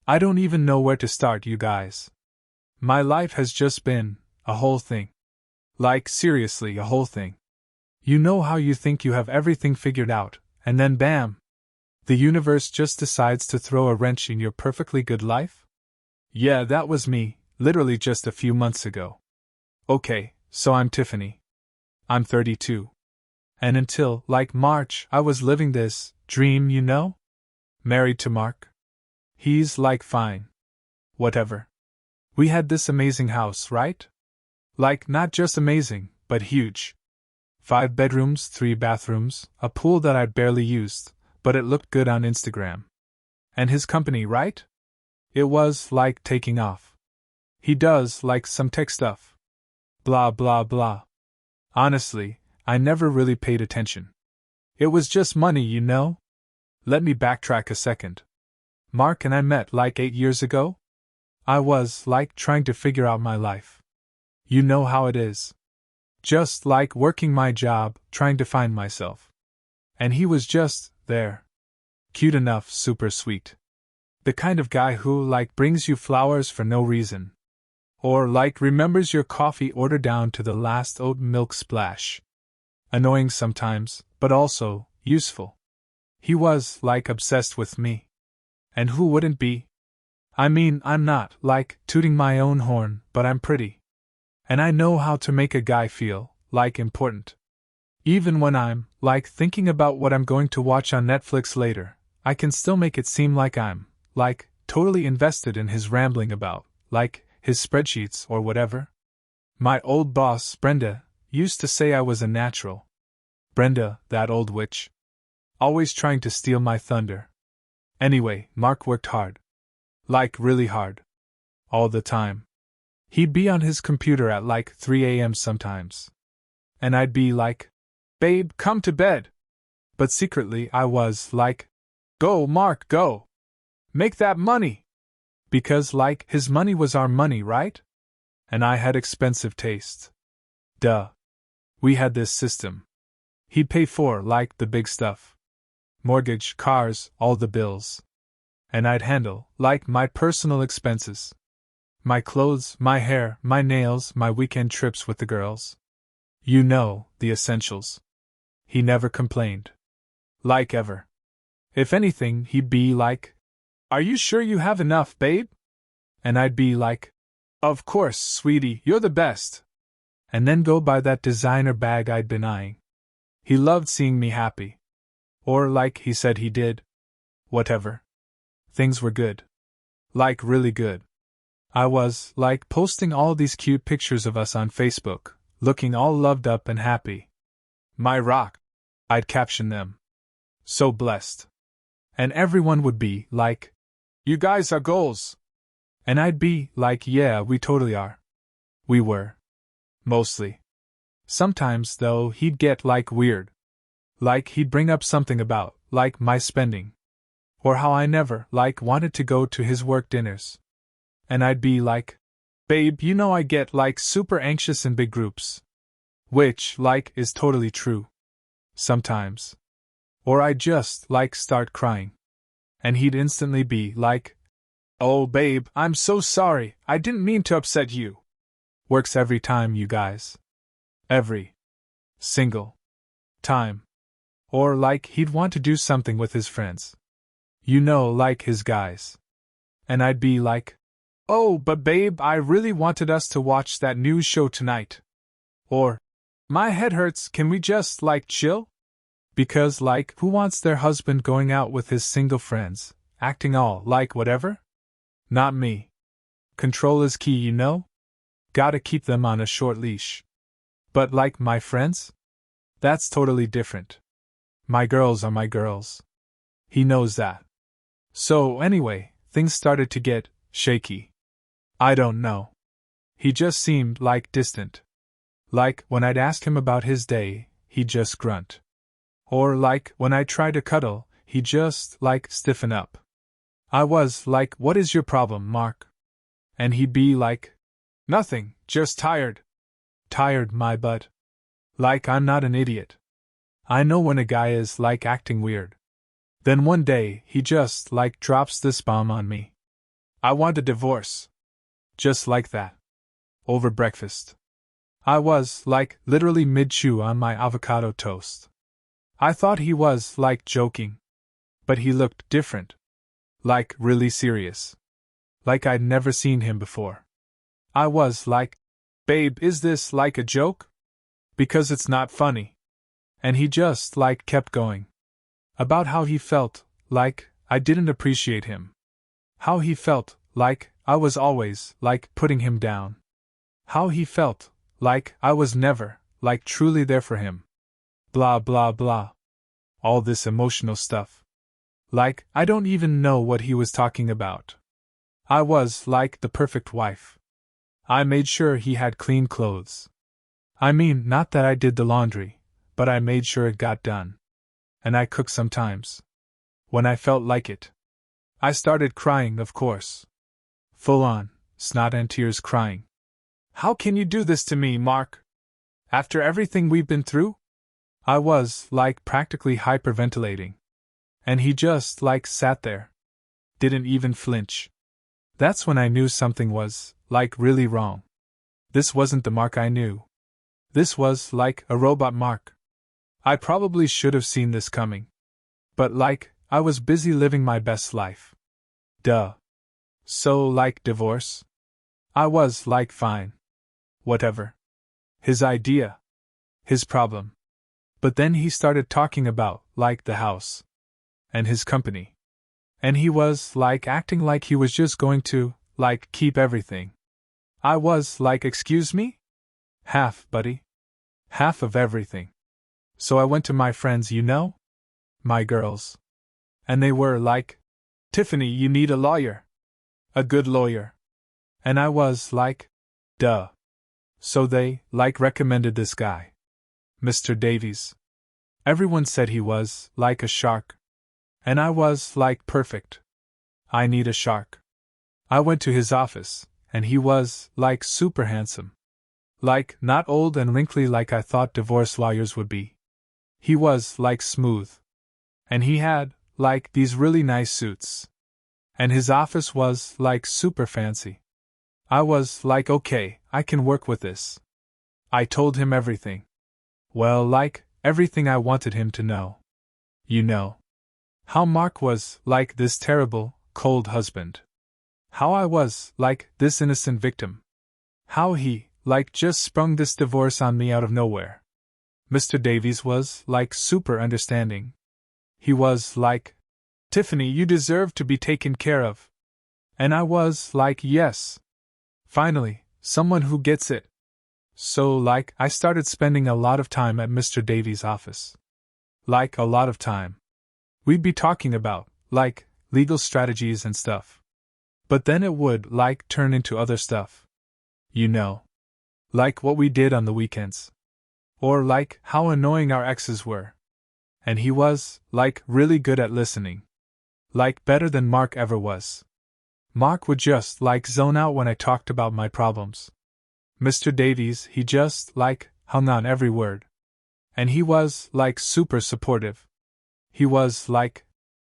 I don't even know where to start, you guys. My life has just been a whole thing. Like, seriously, a whole thing. You know how you think you have everything figured out, and then bam! The universe just decides to throw a wrench in your perfectly good life? Yeah, that was me, literally just a few months ago. Okay, so I'm Tiffany. I'm 32. And until, like, March, I was living this dream, you know? Married to Mark. He's, like, fine. Whatever. We had this amazing house, right? Like, not just amazing, but huge. 5 bedrooms, 3 bathrooms, a pool that I'd barely used, but it looked good on Instagram. And his company, right? It was, like, taking off. He does, like, some tech stuff. Blah blah blah. Honestly, I never really paid attention. It was just money, you know? Let me backtrack a second. Mark and I met like 8 years ago? I was, like, trying to figure out my life. You know how it is. Just, like, working my job, trying to find myself. And he was just there. Cute enough, super sweet. The kind of guy who, like, brings you flowers for no reason. Or, like, remembers your coffee order down to the last oat milk splash. Annoying sometimes, but also useful. He was, like, obsessed with me. And who wouldn't be? I mean, I'm not, like, tooting my own horn, but I'm pretty. And I know how to make a guy feel, like, important. Even when I'm, like, thinking about what I'm going to watch on Netflix later, I can still make it seem like I'm, like, totally invested in his rambling about, like, his spreadsheets or whatever. My old boss, Brenda, used to say I was a natural. Brenda, that old witch. Always trying to steal my thunder. Anyway, Mark worked hard. Like, really hard. All the time. He'd be on his computer at like 3 a.m. sometimes. And I'd be like, "Babe, come to bed." But secretly I was like, "Go, Mark, go. Make that money." Because, like, his money was our money, right? And I had expensive taste. Duh. We had this system. He'd pay for, like, the big stuff. Mortgage, cars, all the bills. And I'd handle, like, my personal expenses. My clothes, my hair, my nails, my weekend trips with the girls. You know, the essentials. He never complained. Like, ever. If anything, he'd be like, "Are you sure you have enough, babe?" And I'd be like, "Of course, sweetie, you're the best." And then go buy that designer bag I'd been eyeing. He loved seeing me happy. Or like he said he did. Whatever. Things were good. Like, really good. I was, like, posting all these cute pictures of us on Facebook, looking all loved up and happy. My rock. I'd caption them. So blessed. And everyone would be like, "You guys are goals." And I'd be like, "Yeah, we totally are." We were. Mostly. Sometimes, though, he'd get, like, weird. Like, he'd bring up something about, like, my spending. Or how I never, like, wanted to go to his work dinners. And I'd be like, "Babe, you know I get, like, super anxious in big groups." Which, like, is totally true. Sometimes. Or I'd just, like, start crying. And he'd instantly be like, "Oh, babe, I'm so sorry, I didn't mean to upset you." Works every time, you guys. Every single time. Or, like, he'd want to do something with his friends. You know, like his guys. And I'd be like, "Oh, but babe, I really wanted us to watch that news show tonight." Or, "My head hurts, can we just, like, chill?" Because, like, who wants their husband going out with his single friends, acting all like whatever? Not me. Control is key, you know? Gotta keep them on a short leash. But, like, my friends? That's totally different. My girls are my girls. He knows that. So, anyway, things started to get shaky. I don't know. He just seemed, like, distant. Like, when I'd ask him about his day, he'd just grunt. Or, like, when I tried to cuddle, he'd just, like, stiffen up. I was like, "What is your problem, Mark?" And he'd be like, "Nothing, just tired." Tired, my butt. Like, I'm not an idiot. I know when a guy is, like, acting weird. Then one day, he just, like, drops this bomb on me. I want a divorce. Just like that. Over breakfast. I was, literally mid-chew on my avocado toast. I thought he was, joking. But he looked different. Really serious. Like I'd never seen him before. I was babe, is this a joke? Because it's not funny. And he just, kept going. About how he felt, I didn't appreciate him. How he felt, I was always, putting him down. How he felt, I was never, truly there for him. Blah blah blah. All this emotional stuff. I don't even know what he was talking about. I was, the perfect wife. I made sure he had clean clothes. I mean, not that I did the laundry, but I made sure it got done. And I cooked sometimes. When I felt like it. I started crying, of course. Full on, snot and tears crying. How can you do this to me, Mark? After everything we've been through? I was, practically hyperventilating. And he just, sat there. Didn't even flinch. That's when I knew something was, really wrong. This wasn't the Mark I knew. This was, a robot Mark. I probably should have seen this coming. But, I was busy living my best life. Duh. So, divorce? I was, fine. Whatever. His idea. His problem. But then he started talking about, the house. And his company. And he was, acting like he was just going to, keep everything. I was, excuse me? Half, buddy. Half of everything. So I went to my friends, you know? My girls. And they were Tiffany, you need a lawyer. A good lawyer. And I was duh. So they, recommended this guy. Mr. Davies. Everyone said he was, a shark. And I was, perfect. I need a shark. I went to his office, and he was, super handsome. Not old and wrinkly like I thought divorce lawyers would be. He was, smooth. And he had, these really nice suits. And his office was, super fancy. I was, okay, I can work with this. I told him everything. Well, everything I wanted him to know. You know. How Mark was, this terrible, cold husband. How I was, this innocent victim. How he, just sprung this divorce on me out of nowhere. Mr. Davies was, super understanding. He was, Tiffany, you deserve to be taken care of. And I was, yes. Finally, someone who gets it. So, I started spending a lot of time at Mr. Davies' office. A lot of time. We'd be talking about, legal strategies and stuff. But then it would, turn into other stuff. You know. What we did on the weekends. Or, how annoying our exes were. And he was, really good at listening. Better than Mark ever was. Mark would just, zone out when I talked about my problems. Mr. Davies, he just, hung on every word. And he was, super supportive. He was,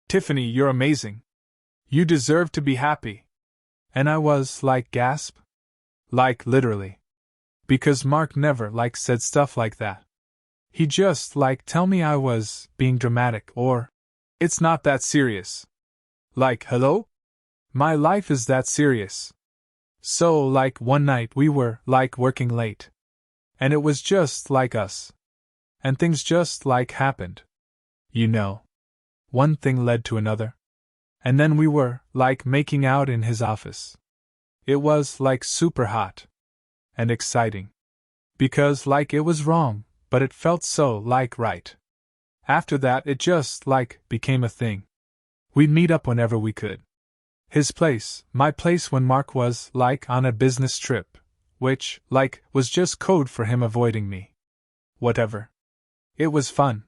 Tiffany, you're amazing. You deserve to be happy. And I was, gasp? Literally. Because Mark never, said stuff like that. He just, tell me I was being dramatic or, it's not that serious. Hello? My life is that serious. So, one night we were, working late. And it was just us. And things just, happened. You know. One thing led to another. And then we were, making out in his office. It was, super hot. And exciting. Because, it was wrong, but it felt so, right. After that, it just, became a thing. We'd meet up whenever we could. His place, my place when Mark was, on a business trip, which, was just code for him avoiding me. Whatever. It was fun.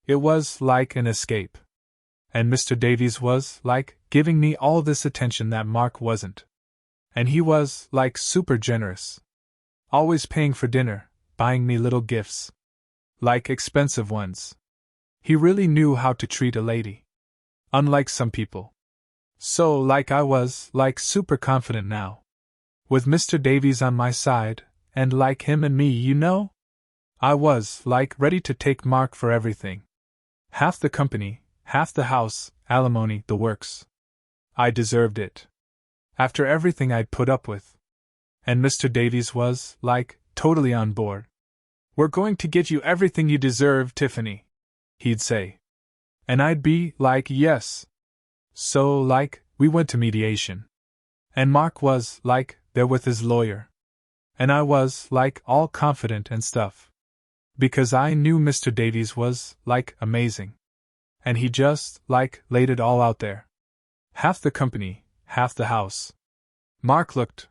It was, an escape. And Mr. Davies was, giving me all this attention that Mark wasn't. And he was, super generous. Always paying for dinner, buying me little gifts. Expensive ones. He really knew how to treat a lady. Unlike some people. So, I was, super confident now. With Mr. Davies on my side, and him and me, I was, ready to take Mark for everything. Half the company, half the house, alimony, the works. I deserved it. After everything I'd put up with. And Mr. Davies was, totally on board. "We're going to get you everything you deserve, Tiffany," he'd say. And I'd be yes. So, we went to mediation. And Mark was, there with his lawyer. And I was, all confident and stuff. Because I knew Mr. Davies was, amazing. And he just, laid it all out there. Half the company, half the house. Mark looked,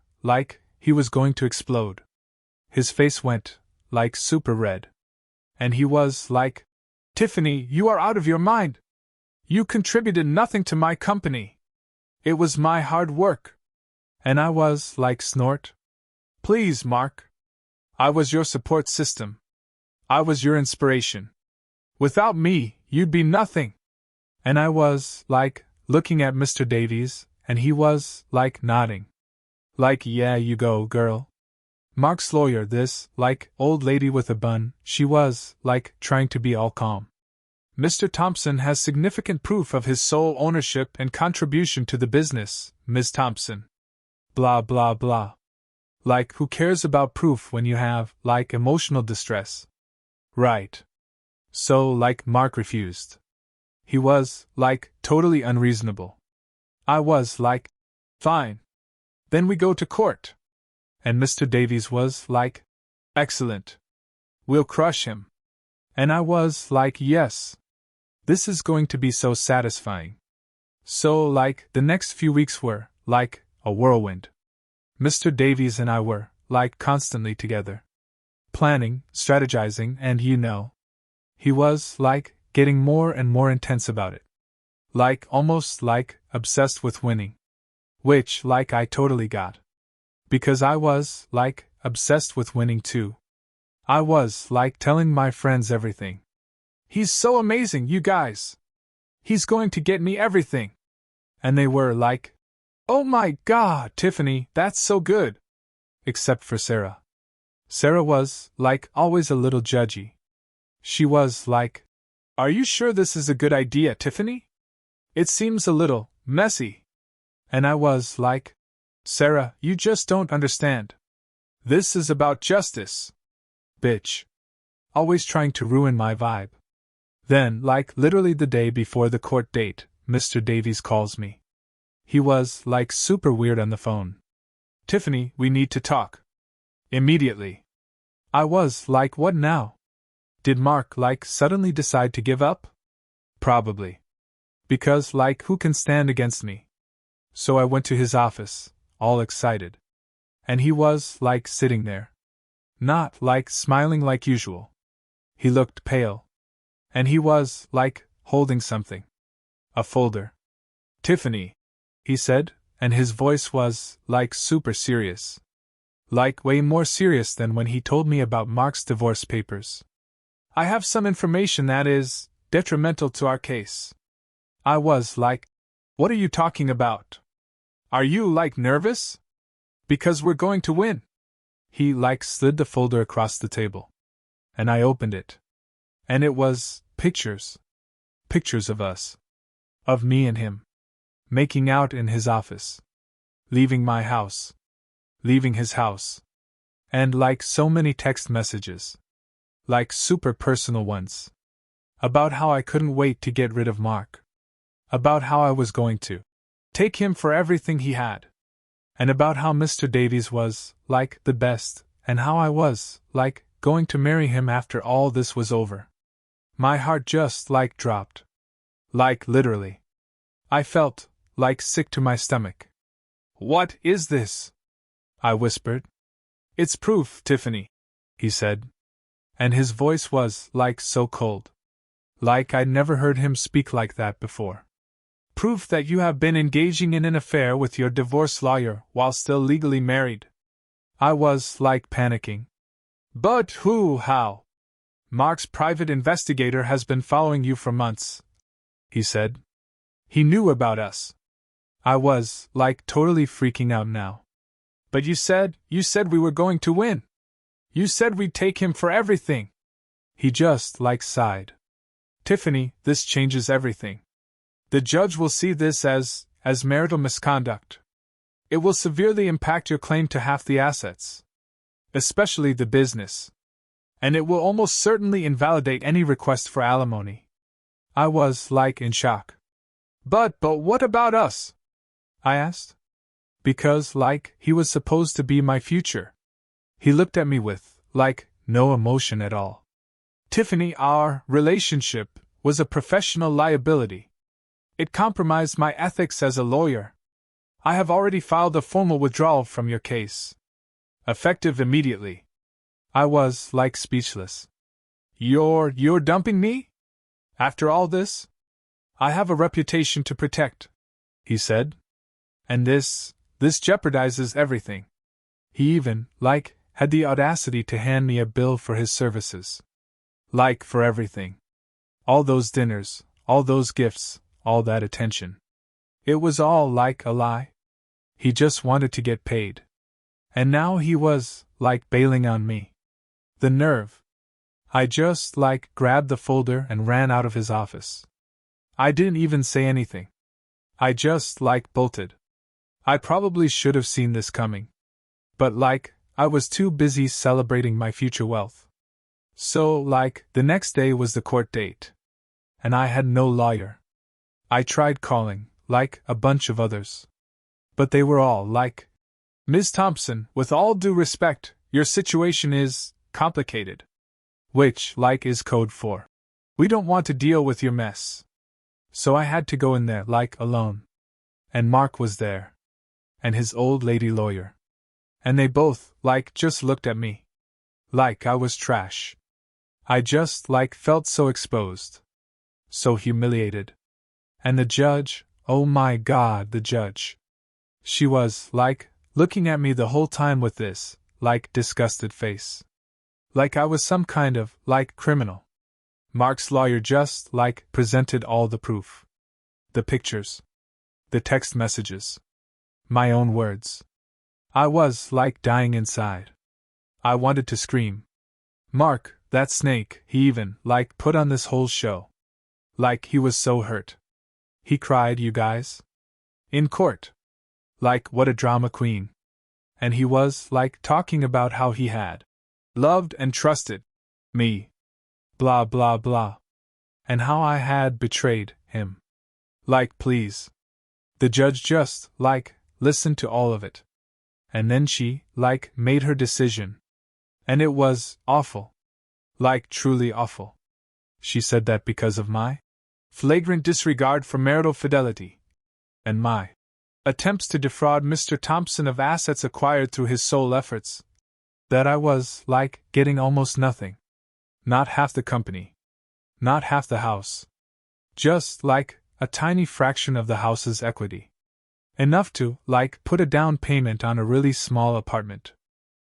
he was going to explode. His face went, super red. And he was, "Tiffany, you are out of your mind! You contributed nothing to my company. It was my hard work." And I was, snort. "Please, Mark. I was your support system. I was your inspiration. Without me, you'd be nothing." And I was, looking at Mr. Davies, and he was, nodding. "Yeah, you go, girl." Mark's lawyer, this, old lady with a bun, she was, trying to be all calm. "Mr. Thompson has significant proof of his sole ownership and contribution to the business, Ms. Thompson." Blah blah blah. Who cares about proof when you have, emotional distress? Right. So, Mark refused. He was, totally unreasonable. I was, "Fine. Then we go to court." And Mr. Davies was, "Excellent. We'll crush him." And I was, "Yes. This is going to be so satisfying." So, the next few weeks were, a whirlwind. Mr. Davies and I were, constantly together. Planning, strategizing, and he was, getting more and more intense about it. Almost, obsessed with winning. Which, I totally got. Because I was, obsessed with winning too. I was, telling my friends everything. "He's so amazing, you guys! He's going to get me everything!" And they were "Oh my God, Tiffany, that's so good!" Except for Sarah. Sarah was, always a little judgy. She was "Are you sure this is a good idea, Tiffany? It seems a little messy." And I was "Sarah, you just don't understand. This is about justice. Bitch." Always trying to ruin my vibe. Then, literally the day before the court date, Mr. Davies calls me. He was, super weird on the phone. "Tiffany, we need to talk. Immediately." I was "What now? Did Mark, suddenly decide to give up?" Probably. Because, who can stand against me? So I went to his office, all excited. And he was, sitting there. Not, smiling like usual. He looked pale. And he was, holding something. A folder. "Tiffany," he said, and his voice was, super serious. Way more serious than when he told me about Mark's divorce papers. "I have some information that is detrimental to our case." I was "What are you talking about? Are you, nervous? Because we're going to win." He, slid the folder across the table. And I opened it. And it was pictures. Pictures of us. Of me and him. Making out in his office. Leaving my house. Leaving his house. And so many text messages. Super personal ones. About how I couldn't wait to get rid of Mark. About how I was going to take him for everything he had. And about how Mr. Davies was, the best, and how I was, going to marry him after all this was over. My heart just, dropped. Literally. I felt, sick to my stomach. "What is this?" I whispered. "It's proof, Tiffany," he said. And his voice was, so cold. I'd never heard him speak like that before. "Proof that you have been engaging in an affair with your divorce lawyer while still legally married." I was, panicking. "But how? Mark's private investigator has been following you for months," he said. "He knew about us." I was, like, totally freaking out now. But you said we were going to win. You said we'd take him for everything. He just, like, sighed. Tiffany, this changes everything. The judge will see this as marital misconduct. It will severely impact your claim to half the assets. Especially the business. And it will almost certainly invalidate any request for alimony. I was, like, in shock. But what about us? I asked. Because, like, he was supposed to be my future. He looked at me with, like, no emotion at all. Tiffany, our relationship was a professional liability. It compromised my ethics as a lawyer. I have already filed a formal withdrawal from your case. Effective immediately. I was, like, speechless. You're dumping me? After all this? I have a reputation to protect, he said. And this jeopardizes everything. He even, like, had the audacity to hand me a bill for his services. Like, for everything. All those dinners, all those gifts, all that attention. It was all, like, a lie. He just wanted to get paid. And now he was, like, bailing on me. The nerve. I just, like, grabbed the folder and ran out of his office. I didn't even say anything. I just, like, bolted. I probably should have seen this coming. But, like, I was too busy celebrating my future wealth. So, like, the next day was the court date. And I had no lawyer. I tried calling, like, a bunch of others. But they were all, like, Ms. Thompson, with all due respect, your situation is complicated. Which, like, is code for, we don't want to deal with your mess. So I had to go in there, like, alone. And Mark was there. And his old lady lawyer. And they both, like, just looked at me. Like I was trash. I just, like, felt so exposed. So humiliated. And the judge, oh my God, the judge. She was, like, looking at me the whole time with this, like, disgusted face. Like I was some kind of, like, criminal. Mark's lawyer just, like, presented all the proof. The pictures. The text messages. My own words. I was, like, dying inside. I wanted to scream. Mark, that snake, he even, like, put on this whole show. Like he was so hurt. He cried, you guys. In court. Like, what a drama queen. And he was, like, talking about how he had loved and trusted me. Blah blah blah. And how I had betrayed him. Like, please. The judge just, like, listened to all of it. And then she, like, made her decision. And it was awful. Like, truly awful. She said that because of my flagrant disregard for marital fidelity. And my attempts to defraud Mr. Thompson of assets acquired through his sole efforts. That I was, like, getting almost nothing. Not half the company. Not half the house. Just, like, a tiny fraction of the house's equity. Enough to, like, put a down payment on a really small apartment.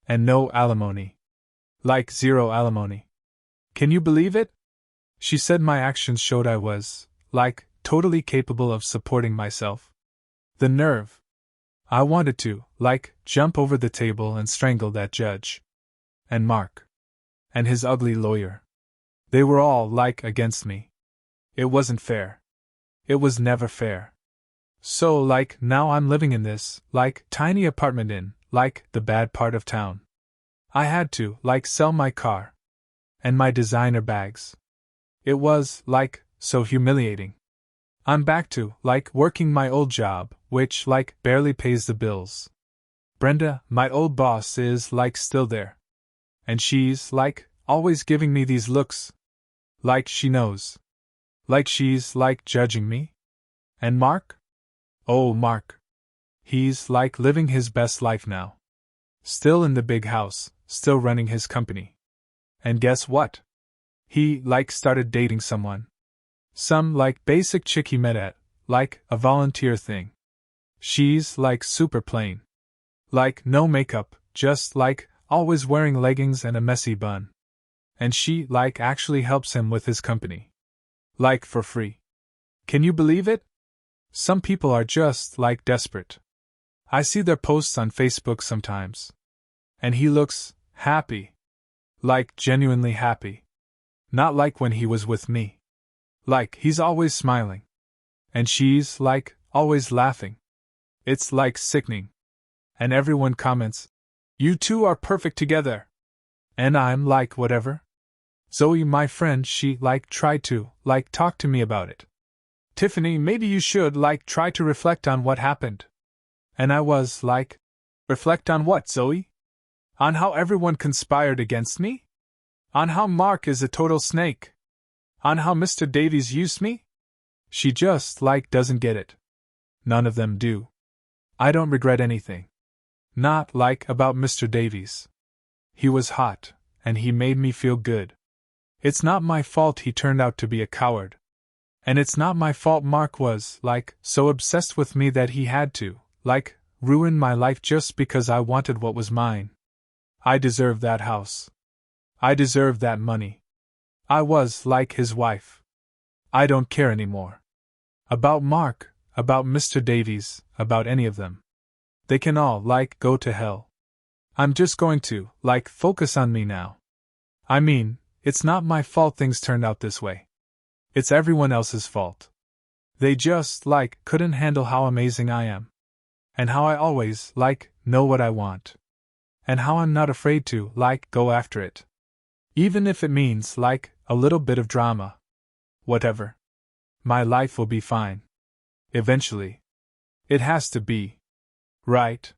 And no alimony. Like, zero alimony. Can you believe it? She said my actions showed I was, like, totally capable of supporting myself. The nerve. I wanted to, like, jump over the table and strangle that judge. And Mark. And his ugly lawyer. They were all, like, against me. It wasn't fair. It was never fair. So, like, now I'm living in this, like, tiny apartment in, like, the bad part of town. I had to, like, sell my car. And my designer bags. It was, like, so humiliating. I'm back to, like, working my old job, which, like, barely pays the bills. Brenda, my old boss, is, like, still there. And she's, like, always giving me these looks. Like she knows. Like she's, like, judging me. And Mark? Oh, Mark. He's, like, living his best life now. Still in the big house, still running his company. And guess what? He, like, started dating someone. Some, like, basic chick he met at, like, a volunteer thing. She's, like, super plain. Like, no makeup, just, like, always wearing leggings and a messy bun. And she, like, actually helps him with his company. Like, for free. Can you believe it? Some people are just like desperate. I see their posts on Facebook sometimes. And he looks happy. Like genuinely happy. Not like when he was with me. Like he's always smiling. And she's like always laughing. It's like sickening. And everyone comments, "You two are perfect together." And I'm like, whatever. Zoe, my friend, she tried to talk to me about it. "Tiffany, maybe you should try to reflect on what happened." And I was like, reflect on what, Zoe? On how everyone conspired against me? On how Mark is a total snake? On how Mr. Davies used me? She just doesn't get it. None of them do. I don't regret anything. Not about Mr. Davies. He was hot, and he made me feel good. It's not my fault he turned out to be a coward. And it's not my fault Mark was so obsessed with me that he had to ruin my life just because I wanted what was mine. I deserved that house. I deserved that money. I was his wife. I don't care anymore. About Mark, about Mr. Davies, about any of them. They can all go to hell. I'm just going to focus on me now. I mean, it's not my fault things turned out this way. It's everyone else's fault. They just couldn't handle how amazing I am. And how I always know what I want. And how I'm not afraid to go after it. Even if it means a little bit of drama. Whatever. My life will be fine. Eventually. It has to be. Right?